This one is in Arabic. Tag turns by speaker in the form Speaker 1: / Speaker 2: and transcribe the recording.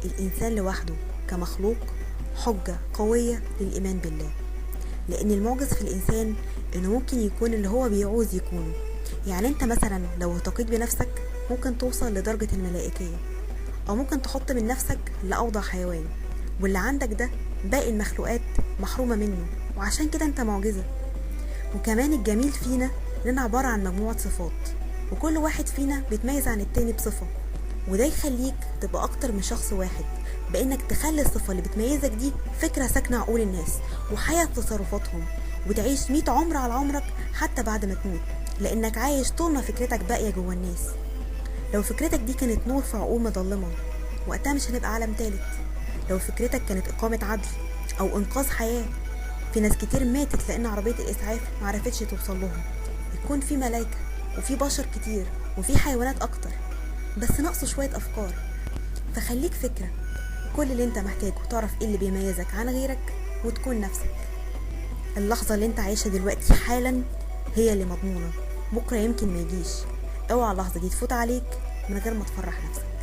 Speaker 1: الإنسان لوحده كمخلوق حجة قوية للإيمان بالله، لأن المعجز في الإنسان إنه ممكن يكون اللي هو بيعوز يكونه. يعني أنت مثلا لو ارتقيت بنفسك ممكن توصل لدرجة الملائكية، أو ممكن تحط من نفسك لأوضع حيوان، واللي عندك ده باقي المخلوقات محرومة منه، وعشان كده أنت معجزة. وكمان الجميل فينا إننا عبارة عن مجموعة صفات، وكل واحد فينا بيتميز عن التاني بصفة، وده يخليك تبقى أكتر من شخص واحد، بإنك تخلي الصفة اللي بتميزك دي فكرة ساكنة عقول الناس وحياة تصرفاتهم، وتعيش 100 عمر على عمرك حتى بعد ما تموت، لأنك عايش طول ما فكرتك باقية جوا الناس. لو فكرتك دي كانت نور في عقول مظلمة، وقتها مش هنبقى عالم تالت. لو فكرتك كانت إقامة عدل أو إنقاذ حياة، في ناس كتير ماتت لأن عربية الإسعاف معرفتش توصل لهم. يكون في ملايكة وفي بشر كتير وفي حيوانات أكتر، بس ناقصه شوية أفكار. فخليك فكرة، كل اللي انت محتاجه تعرف ايه اللي بيميزك عن غيرك وتكون نفسك. اللحظة اللي انت عايشها دلوقتي حالا هي اللي مضمونة، بكرة يمكن ما يجيش. اوعى اللحظة دي تفوت عليك من غير ما تفرح نفسك.